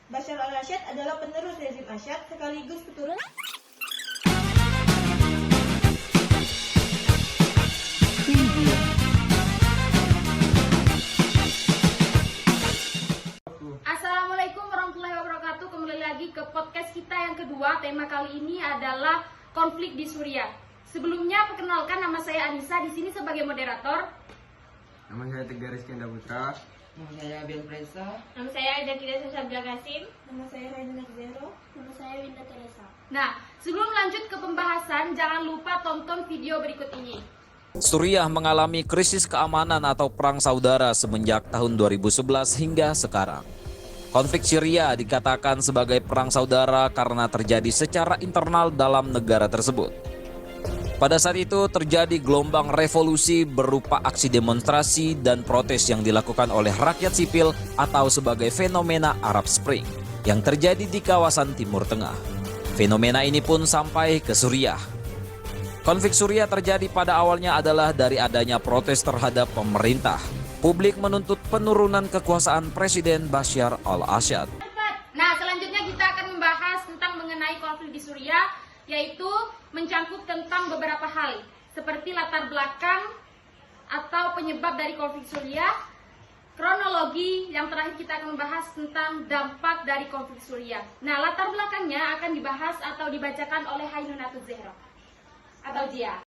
Bashar al-Assad adalah penerus rezim Asyad sekaligus keturunan. Assalamualaikum warahmatullahi wabarakatuh. Kembali lagi ke podcast kita yang kedua. Tema kali ini adalah konflik di Suriah. Sebelumnya perkenalkan, nama saya Anissa, di sini sebagai moderator. Nama saya Tegar Rizky Putra. Nama saya Abel Presa. Nama saya Zakira Susabila Kasim. Nama saya Raina Zero. Nama saya Winda Teresa. Nah, sebelum lanjut ke pembahasan, jangan lupa tonton video berikut ini. Suriah mengalami krisis keamanan atau perang saudara semenjak tahun 2011 hingga sekarang. Konflik Syria dikatakan sebagai perang saudara karena terjadi secara internal dalam negara tersebut. Pada saat itu terjadi gelombang revolusi berupa aksi demonstrasi dan protes yang dilakukan oleh rakyat sipil atau sebagai fenomena Arab Spring yang terjadi di kawasan Timur Tengah. Fenomena ini pun sampai ke Suriah. Konflik Suriah terjadi pada awalnya adalah dari adanya protes terhadap pemerintah. Publik menuntut penurunan kekuasaan Presiden Bashar al-Assad. Nah, selanjutnya kita akan membahas tentang mengenai konflik di Suriah, yaitu mencangkup tentang beberapa hal, seperti latar belakang atau penyebab dari konflik Suriah, kronologi, yang terakhir kita akan membahas tentang dampak dari konflik Suriah. Nah, latar belakangnya akan dibahas atau dibacakan oleh Hainunatuz Zehra atau Jia.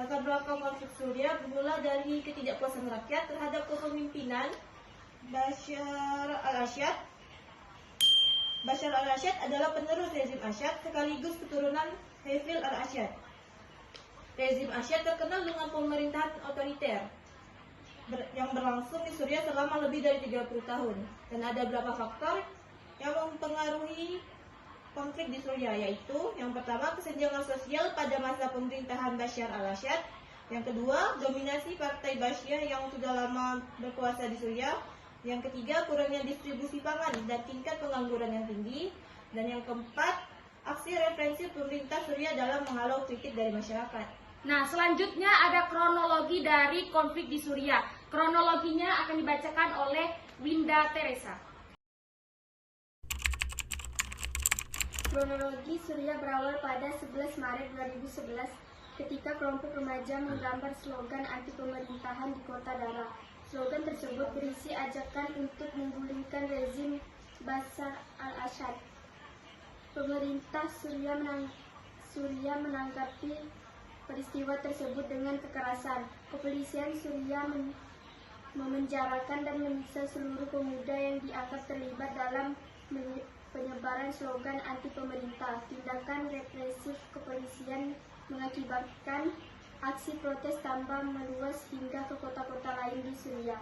Latar belakang konflik Suriah bermula dari ketidakpuasan rakyat terhadap kepemimpinan Bashar al-Assad. Bashar al-Assad adalah penerus rezim Asyad sekaligus keturunan Hafez al-Assad. Rezim Asyad terkenal dengan pemerintahan otoriter yang berlangsung di Suriah selama lebih dari 30 tahun. Dan ada beberapa faktor yang mempengaruhi konflik di Suriah, yaitu yang pertama, kesenjangan sosial pada masa pemerintahan Bashar al-Assad. Yang kedua, dominasi partai Bashar yang sudah lama berkuasa di Suriah. Yang ketiga, kurangnya distribusi pangan dan tingkat pengangguran yang tinggi. Dan yang keempat, aksi represi pemerintah Suriah dalam menghalau kritik dari masyarakat. Nah, selanjutnya ada kronologi dari konflik di Suriah. Kronologinya akan dibacakan oleh Winda Teresa. Kronologi Suriah berawal pada 11 Maret 2011 ketika kelompok remaja menggambar slogan anti pemerintahan di kota Daraa. Slogan tersebut berisi ajakan untuk menggulingkan rezim Bashar al-Assad. Pemerintah Suriah menanggapi peristiwa tersebut dengan kekerasan. Kepolisian Suriah memenjarakan dan menyiksa seluruh pemuda yang dianggap terlibat dalam penyebaran slogan anti pemerintah. Tindakan represif kepolisian mengakibatkan aksi protes tambah meluas hingga ke kota-kota lain di Suriah.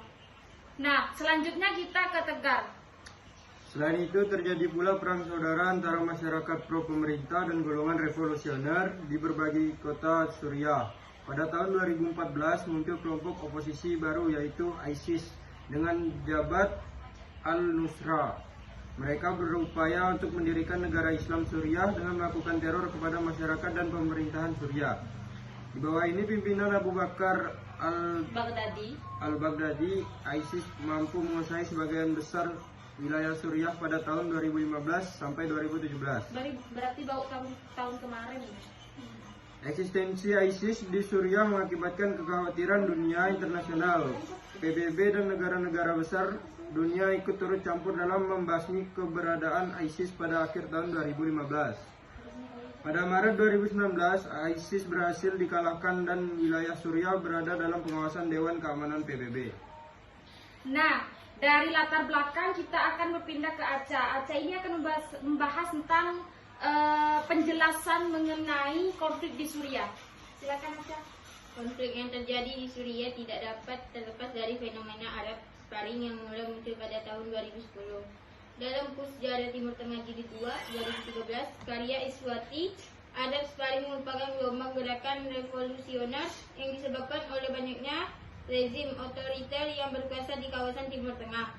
Nah, selanjutnya kita ke Tegar. Selain itu terjadi pula perang saudara antara masyarakat pro pemerintah dan golongan revolusioner di berbagai kota Suriah. Pada tahun 2014 muncul kelompok oposisi baru yaitu ISIS dengan Jabhat al-Nusra. Mereka berupaya untuk mendirikan negara Islam Suriah dengan melakukan teror kepada masyarakat dan pemerintahan Suriah. Di bawah ini pimpinan Abu Bakar al-Baghdadi, ISIS mampu menguasai sebagian besar wilayah Suriah pada tahun 2015 sampai 2017. Berarti tahun kemarin. Eksistensi ISIS di Suriah mengakibatkan kekhawatiran dunia internasional. PBB dan negara-negara besar dunia ikut turut campur dalam membasmi keberadaan ISIS pada akhir tahun 2015. Pada Maret 2019, ISIS berhasil dikalahkan dan wilayah Suriah berada dalam pengawasan Dewan Keamanan PBB. Nah, dari latar belakang kita akan berpindah ke Aca. Aca ini akan membahas tentang penjelasan mengenai konflik di Suriah. Silakan Aca. Konflik yang terjadi di Suriah tidak dapat terlepas dari fenomena Arab Spring yang mulai muncul pada tahun 2010. Dalam Sejarah Timur Tengah Jilid 2 2013, karya Iswati, Arab Spring merupakan gelombang gerakan revolusioner yang disebabkan oleh banyaknya rezim otoriter yang berkuasa di kawasan Timur Tengah.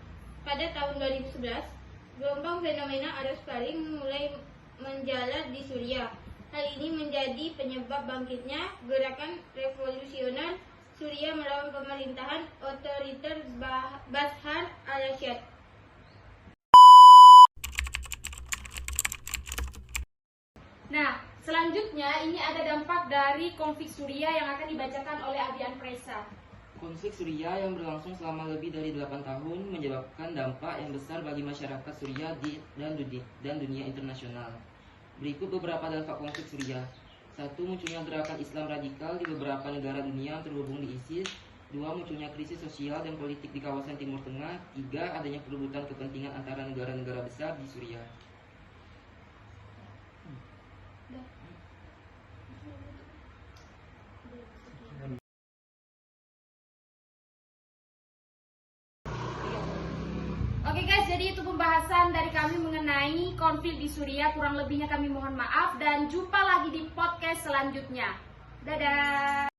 Pada tahun 2011, gelombang fenomena Arab Spring mulai menjalar di Suriah. Hal ini menjadi penyebab bangkitnya gerakan revolusioner Suriah melawan pemerintahan otoriter Bashar al-Assad. Nah, selanjutnya ini ada dampak dari konflik Suriah yang akan dibacakan oleh Adrian Presa. Konflik Suriah yang berlangsung selama lebih dari 8 tahun menyebabkan dampak yang besar bagi masyarakat Suriah dan dunia internasional. Berikut beberapa dampak konflik Suriah. 1. Munculnya gerakan Islam radikal di beberapa negara dunia terhubung di ISIS. 2. Munculnya krisis sosial dan politik di kawasan Timur Tengah. 3. Adanya perebutan kepentingan antara negara-negara besar di Suriah. Oke guys, jadi itu pembahasan dari kami mengenai konflik di Suriah. Kurang lebihnya kami mohon maaf dan jumpa lagi di podcast selanjutnya. Dadah.